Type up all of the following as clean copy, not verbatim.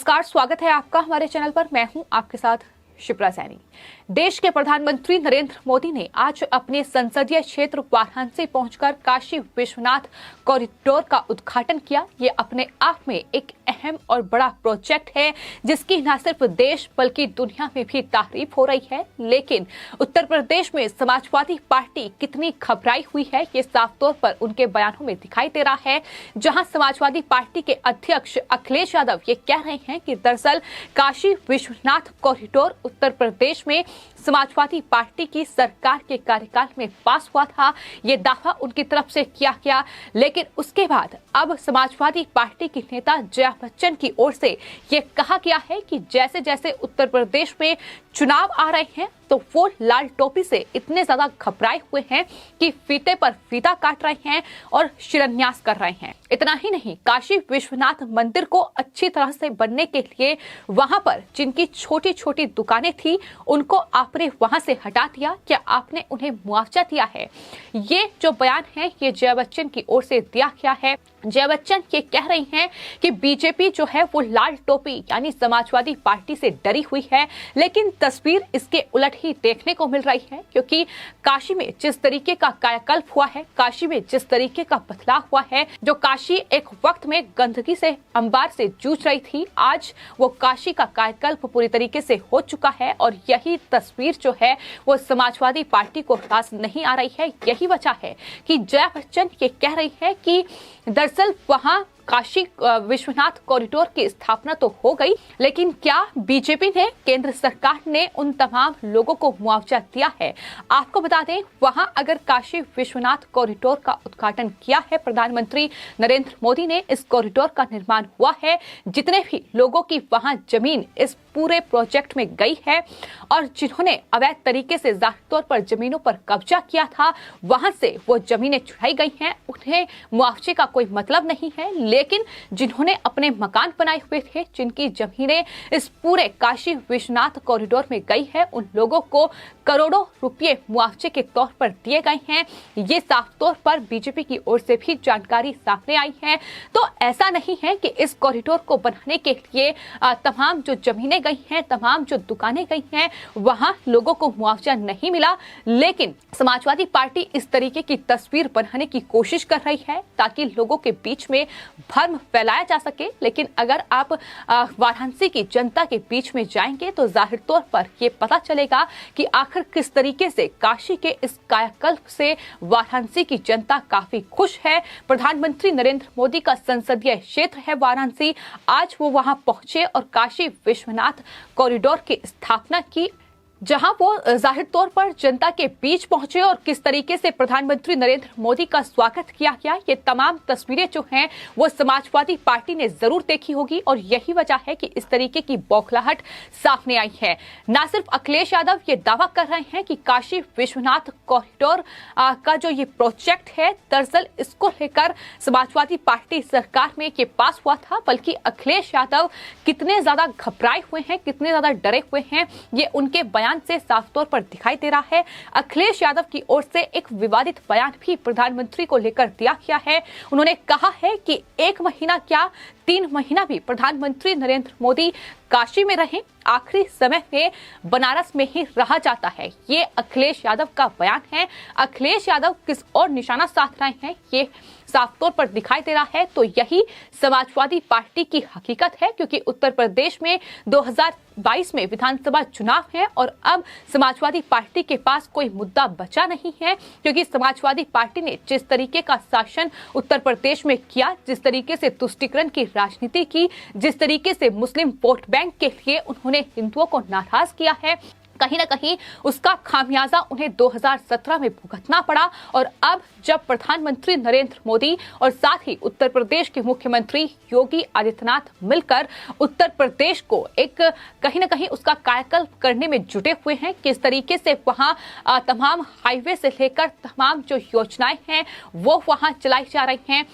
नमस्कार, स्वागत है आपका हमारे चैनल पर। मैं हूं आपके साथ शिप्रा सैनी। देश के प्रधानमंत्री नरेंद्र मोदी ने आज अपने संसदीय क्षेत्र वाराणसी पहुंचकर काशी विश्वनाथ कॉरिडोर का उद्घाटन किया। ये अपने आप में एक अहम और बड़ा प्रोजेक्ट है जिसकी न सिर्फ देश बल्कि दुनिया में भी तारीफ हो रही है। लेकिन उत्तर प्रदेश में समाजवादी पार्टी कितनी घबराई हुई है ये साफ तौर पर उनके बयानों में दिखाई दे रहा है। जहां समाजवादी पार्टी के अध्यक्ष अखिलेश यादव ये कह रहे हैं कि दरअसल काशी विश्वनाथ कॉरिडोर उत्तर प्रदेश में समाजवादी पार्टी की सरकार के कार्यकाल में पास हुआ था। ये दावा उनकी तरफ से किया गया, लेकिन उसके बाद अब समाजवादी पार्टी की नेता जया बच्चन की ओर से ये कहा गया है कि जैसे जैसे उत्तर प्रदेश में चुनाव आ रहे हैं तो वो लाल टोपी से इतने ज्यादा घबराए हुए हैं कि फीते पर फीता काट रहे हैं और शिलान्यास कर रहे हैं। इतना ही नहीं, काशी विश्वनाथ मंदिर को अच्छी तरह से बनने के लिए वहां पर जिनकी छोटी छोटी दुकानें थी उनको आपने वहां से हटा दिया। क्या आपने उन्हें मुआवजा दिया है? ये जो बयान है ये जया बच्चन की ओर से दिया गया है। जया बच्चन ये कह रही हैं कि बीजेपी जो है वो लाल टोपी यानी समाजवादी पार्टी से डरी हुई है, लेकिन तस्वीर इसके उलट ही देखने को मिल रही है। क्योंकि काशी में जिस तरीके का कायाकल्प हुआ है, काशी में जिस तरीके का बदलाव हुआ है, जो काशी एक वक्त में गंदगी से अंबार से जूझ रही थी, आज वो काशी का कायाकल्प पूरी तरीके से हो चुका है। और यही तस्वीर जो है वो समाजवादी पार्टी को पास नहीं आ रही है। यही वजह है कि जया बच्चन ये कह रही है कि दरअसल वहां काशी विश्वनाथ कॉरिडोर की स्थापना तो हो गई, लेकिन क्या बीजेपी ने, केंद्र सरकार ने उन तमाम लोगों को मुआवजा दिया है? आपको बता दें, वहां अगर काशी विश्वनाथ कॉरिडोर का उद्घाटन किया है प्रधानमंत्री नरेंद्र मोदी ने, इस कॉरिडोर का निर्माण हुआ है, जितने भी लोगों की वहां जमीन इस पूरे प्रोजेक्ट में गई है और जिन्होंने अवैध तरीके से जाहिर तौर पर जमीनों पर कब्जा किया था, वहां से वो जमीनें छुड़ाई गई हैं, उन्हें मुआवजे का कोई मतलब नहीं है। लेकिन जिन्होंने अपने मकान बनाए हुए थे, जिनकी जमीनें इस पूरे काशी विश्वनाथ कॉरिडोर में गई है, उन लोगों को करोड़ों रुपए मुआवजे के तौर पर दिए गए हैं। ये साफ तौर पर बीजेपी की ओर से भी जानकारी सामने आई है। तो ऐसा नहीं है कि इस कॉरिडोर को बनाने के लिए तमाम जो जमीनें गई हैं, तमाम जो दुकानें गई हैं, वहां लोगों को मुआवजा नहीं मिला। लेकिन समाजवादी पार्टी इस तरीके की तस्वीर बनाने की कोशिश कर रही है ताकि लोगों के बीच में भ्रम फैलाया जा सके। लेकिन अगर आप वाराणसी की जनता के बीच में जाएंगे तो जाहिर तौर पर यह पता चलेगा कि आखिर किस तरीके से काशी के इस कायाकल्प से वाराणसी की जनता काफी खुश है। प्रधानमंत्री नरेंद्र मोदी का संसदीय क्षेत्र है वाराणसी। आज वो वहां पहुंचे और काशी विश्वनाथ कॉरिडोर की स्थापना की, जहां वो जाहिर तौर पर जनता के बीच पहुंचे और किस तरीके से प्रधानमंत्री नरेंद्र मोदी का स्वागत किया गया, ये तमाम तस्वीरें जो हैं वो समाजवादी पार्टी ने जरूर देखी होगी। और यही वजह है कि इस तरीके की बौखलाहट सामने आई है। न सिर्फ अखिलेश यादव ये दावा कर रहे हैं कि काशी विश्वनाथ कॉरिडोर का जो ये प्रोजेक्ट है, दरअसल इसको लेकर समाजवादी पार्टी सरकार में ये पास हुआ था, बल्कि अखिलेश यादव कितने ज्यादा घबराए हुए हैं, कितने ज्यादा डरे हुए हैं, ये उनके बयान से साफ तौर पर दिखाई दे रहा है। अखिलेश यादव की ओर से एक विवादित बयान भी प्रधानमंत्री को लेकर दिया गया है। उन्होंने कहा है कि 1 महीना क्या 3 महीना भी प्रधानमंत्री नरेंद्र मोदी काशी में रहें, आखिरी समय में बनारस में ही रहा जाता है। ये अखिलेश यादव का बयान है। अखिलेश यादव किस और निशाना साध रहे हैं ये साफ तौर पर दिखाई दे रहा है। तो यही समाजवादी पार्टी की हकीकत है, क्योंकि उत्तर प्रदेश में 2022 में विधानसभा चुनाव है और अब समाजवादी पार्टी के पास कोई मुद्दा बचा नहीं है। क्योंकि समाजवादी पार्टी ने जिस तरीके का शासन उत्तर प्रदेश में किया, जिस तरीके से तुष्टीकरण की राजनीति की, जिस तरीके से मुस्लिम वोट बैंक के लिए उन्होंने हिंदुओं को नाराज किया है, कहीं ना कहीं उसका खामियाजा उन्हें 2017 में भुगतना पड़ा। और अब जब प्रधानमंत्री नरेंद्र मोदी और साथ ही उत्तर प्रदेश के मुख्यमंत्री योगी आदित्यनाथ मिलकर उत्तर प्रदेश को एक कहीं ना कहीं उसका कायाकल्प करने में जुटे हुए हैं, किस तरीके से वहां तमाम हाईवे से लेकर तमाम जो योजनाएं हैं वो वहां चलाई जा रही हैं,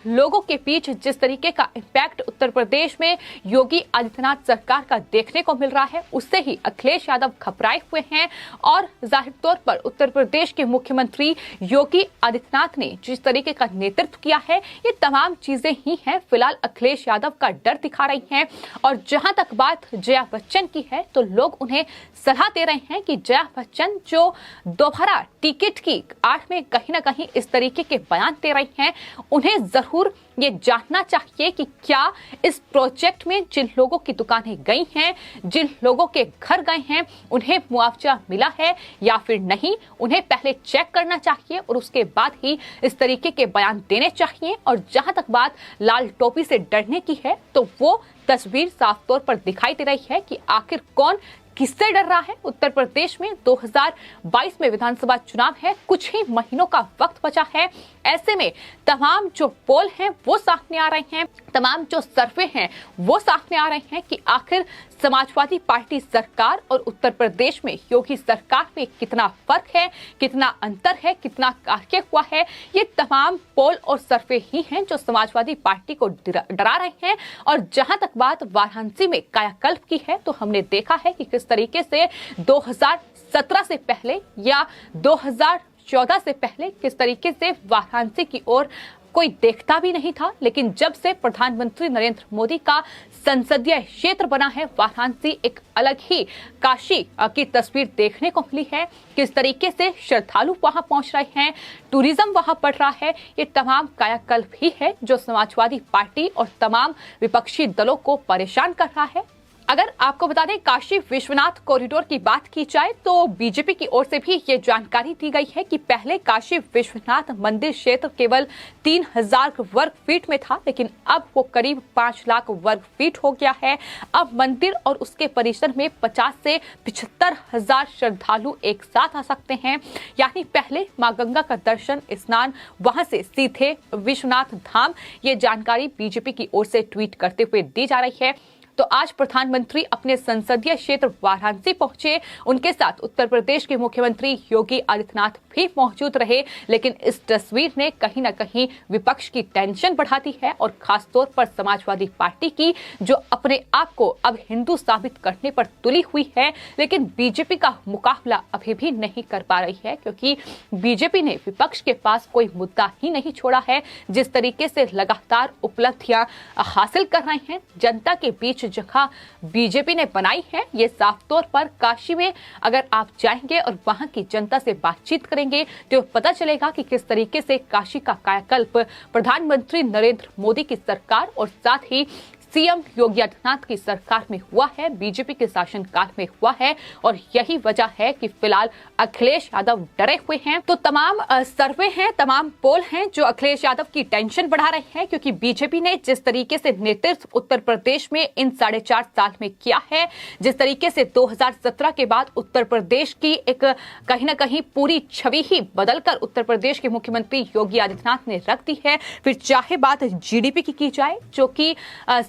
लोगों के बीच जिस तरीके का इम्पैक्ट उत्तर प्रदेश में योगी आदित्यनाथ सरकार का देखने को मिल रहा है, उससे ही अखिलेश यादव घबराए हुए हैं और जाहिर तौर पर उत्तर प्रदेश के मुख्यमंत्री योगी आदित्यनाथ ने जिस तरीके का नेतृत्व किया है, ये तमाम चीजें ही हैं फिलहाल अखिलेश यादव का डर दिखा रही हैं। और जहां तक बात जया बच्चन की है तो लोग उन्हें सलाह दे रहे हैं कि जया बच्चन जो दोबारा टिकट की आड़ में कहीं ना कहीं इस तरीके के बयान दे रही हैं, उन्हें जरूर ये जानना चाहिए कि क्या इस प्रोजेक्ट में जिन लोगों की दुकानें गई हैं, जिन लोगों के घर गए हैं, उन्हें मुआवजा मिला है या फिर नहीं, उन्हें पहले चेक करना चाहिए और उसके बाद ही इस तरीके के बयान देने चाहिए। और जहां तक बात लाल टोपी से डरने की है तो वो तस्वीर साफ तौर पर दिखाई दे रही है कि आखिर कौन किससे डर रहा है। उत्तर प्रदेश में 2022 में विधानसभा चुनाव है, कुछ ही महीनों का वक्त बचा है। ऐसे में तमाम जो पोल हैं वो सामने आ रहे हैं, तमाम जो सर्वे हैं वो सामने आ रहे हैं कि आखिर समाजवादी पार्टी सरकार और उत्तर प्रदेश में योगी सरकार में कितना फर्क है, कितना अंतर है, कितना कार्य हुआ है। ये तमाम पोल और सर्वे ही हैं जो समाजवादी पार्टी को डरा रहे हैं। और जहां तक बात वाराणसी में कायाकल्प की है तो हमने देखा है कि किस तरीके से 2017 से पहले या 2014 से पहले किस तरीके से वाराणसी की ओर कोई देखता भी नहीं था, लेकिन जब से प्रधानमंत्री नरेंद्र मोदी का संसदीय क्षेत्र बना है वाराणसी, एक अलग ही काशी की तस्वीर देखने को मिली है। किस तरीके से श्रद्धालु वहां पहुंच रहे हैं, टूरिज्म वहां बढ़ रहा है, ये तमाम कायाकल्प ही है जो समाजवादी पार्टी और तमाम विपक्षी दलों को परेशान कर रहा है। अगर आपको बता दें काशी विश्वनाथ कॉरिडोर की बात की जाए तो बीजेपी की ओर से भी ये जानकारी दी गई है कि पहले काशी विश्वनाथ मंदिर क्षेत्र केवल 3000 वर्ग फीट में था, लेकिन अब वो करीब 5 लाख वर्ग फीट हो गया है। अब मंदिर और उसके परिसर में 50 से 75 हजार श्रद्धालु एक साथ आ सकते हैं। यानी पहले मां गंगा का दर्शन स्नान, वहां से सीधे विश्वनाथ धाम। ये जानकारी बीजेपी की ओर से ट्वीट करते हुए दी जा रही है। तो आज प्रधानमंत्री अपने संसदीय क्षेत्र वाराणसी पहुंचे, उनके साथ उत्तर प्रदेश के मुख्यमंत्री योगी आदित्यनाथ भी मौजूद रहे। लेकिन इस तस्वीर ने कहीं ना कहीं विपक्ष की टेंशन बढ़ाती है और खासतौर पर समाजवादी पार्टी की, जो अपने आप को अब हिंदू साबित करने पर तुली हुई है, लेकिन बीजेपी का मुकाबला अभी भी नहीं कर पा रही है, क्योंकि बीजेपी ने विपक्ष के पास कोई मुद्दा ही नहीं छोड़ा है। जिस तरीके से लगातार उपलब्धियां हासिल कर रहे हैं, जनता के बीच जगह बीजेपी ने बनाई है, ये साफ तौर पर काशी में अगर आप जाएंगे और वहां की जनता से बातचीत करेंगे तो पता चलेगा कि किस तरीके से काशी का कायाकल्प प्रधानमंत्री नरेंद्र मोदी की सरकार और साथ ही सीएम योगी आदित्यनाथ की सरकार में हुआ है, बीजेपी के शासनकाल में हुआ है। और यही वजह है कि फिलहाल अखिलेश यादव डरे हुए हैं। तो तमाम सर्वे हैं, तमाम पोल हैं जो अखिलेश यादव की टेंशन बढ़ा रहे हैं, क्योंकि बीजेपी ने जिस तरीके से नेतृत्व उत्तर प्रदेश में इन 4.5 साल में किया है, जिस तरीके से 2017 के बाद उत्तर प्रदेश की एक कहीं ना कहीं पूरी छवि ही बदलकर उत्तर प्रदेश के मुख्यमंत्री योगी आदित्यनाथ ने रख दी है। फिर चाहे बात जीडीपी की जाए, जो कि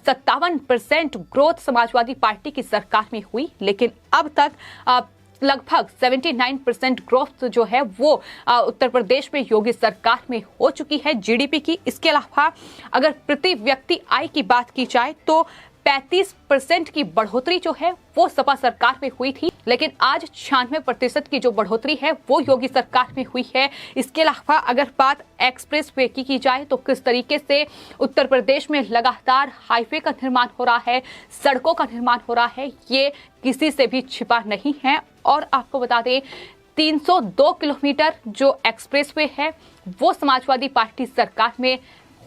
57% ग्रोथ समाजवादी पार्टी की सरकार में हुई, लेकिन अब तक लगभग 79% ग्रोथ जो है वो उत्तर प्रदेश में योगी सरकार में हो चुकी है जीडीपी की। इसके अलावा अगर प्रति व्यक्ति आय की बात की जाए तो 35% की बढ़ोतरी जो है वो सपा सरकार में हुई थी, लेकिन आज 96% की जो बढ़ोतरी है वो योगी सरकार में हुई है। इसके अलावा अगर बात एक्सप्रेस वे की जाए तो किस तरीके से उत्तर प्रदेश में लगातार हाईवे का निर्माण हो रहा है, सड़कों का निर्माण हो रहा है, ये किसी से भी छिपा नहीं है। और आपको बता दें 302 किलोमीटर जो एक्सप्रेस वे है वो समाजवादी पार्टी सरकार में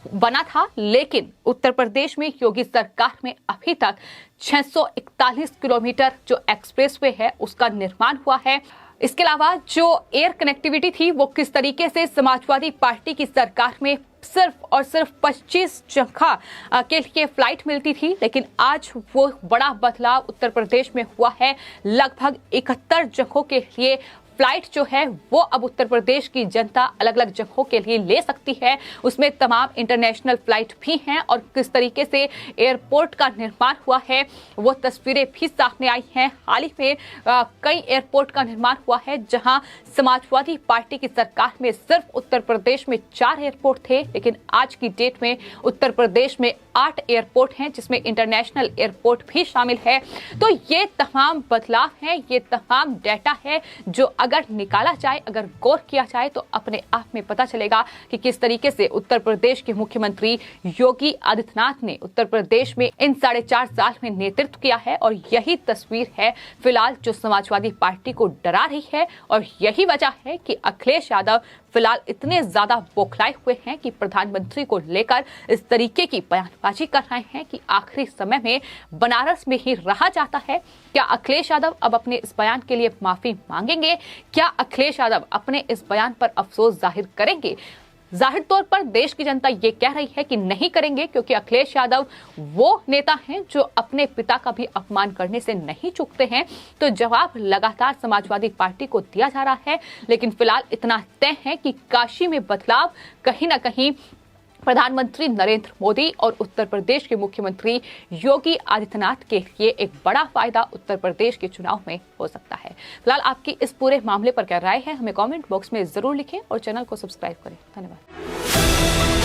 बना था, लेकिन उत्तर प्रदेश में योगी सरकार में अभी तक 641 किलोमीटर जो एक्सप्रेसवे है उसका निर्माण हुआ है। इसके अलावा जो एयर कनेक्टिविटी थी वो किस तरीके से समाजवादी पार्टी की सरकार में सिर्फ और सिर्फ 25 जगह के लिए फ्लाइट मिलती थी, लेकिन आज वो बड़ा बदलाव उत्तर प्रदेश में हुआ है। लगभग 71 जगहों के लिए फ्लाइट जो है वो अब उत्तर प्रदेश की जनता अलग अलग जगहों के लिए ले सकती है। उसमें तमाम इंटरनेशनल फ्लाइट भी हैं और किस तरीके से एयरपोर्ट का निर्माण हुआ है वो तस्वीरें भी सामने आई हैं। हाल ही में कई एयरपोर्ट का निर्माण हुआ है, जहां समाजवादी पार्टी की सरकार में सिर्फ उत्तर प्रदेश में 4 एयरपोर्ट थे, लेकिन आज की डेट में उत्तर प्रदेश में 8 एयरपोर्ट हैं, जिसमें इंटरनेशनल एयरपोर्ट भी शामिल है। तो ये तमाम बदलाव हैं, ये तमाम डेटा है जो अगर निकाला जाए, अगर गौर किया जाए तो अपने आप में पता चलेगा कि किस तरीके से उत्तर प्रदेश के मुख्यमंत्री योगी आदित्यनाथ ने उत्तर प्रदेश में इन 4.5 साल में नेतृत्व किया है। और यही तस्वीर है फिलहाल जो समाजवादी पार्टी को डरा रही है, और यही वजह है कि अखिलेश यादव फिलहाल इतने ज्यादा बौखलाए हुए हैं कि प्रधानमंत्री को लेकर इस तरीके की बयानबाजी कर रहे हैं कि आखिरी समय में बनारस में ही रहा जाता है। क्या अखिलेश यादव अब अपने इस बयान के लिए माफी मांगेंगे? क्या अखिलेश यादव अपने इस बयान पर अफसोस जाहिर करेंगे? जाहिर तौर पर देश की जनता ये कह रही है कि नहीं करेंगे, क्योंकि अखिलेश यादव वो नेता हैं जो अपने पिता का भी अपमान करने से नहीं चूकते हैं। तो जवाब लगातार समाजवादी पार्टी को दिया जा रहा है, लेकिन फिलहाल इतना तय है कि काशी में बदलाव कहीं ना कहीं प्रधानमंत्री नरेंद्र मोदी और उत्तर प्रदेश के मुख्यमंत्री योगी आदित्यनाथ के लिए एक बड़ा फायदा उत्तर प्रदेश के चुनाव में हो सकता है। फिलहाल आपकी इस पूरे मामले पर क्या राय है, हमें कमेंट बॉक्स में जरूर लिखें और चैनल को सब्सक्राइब करें। धन्यवाद।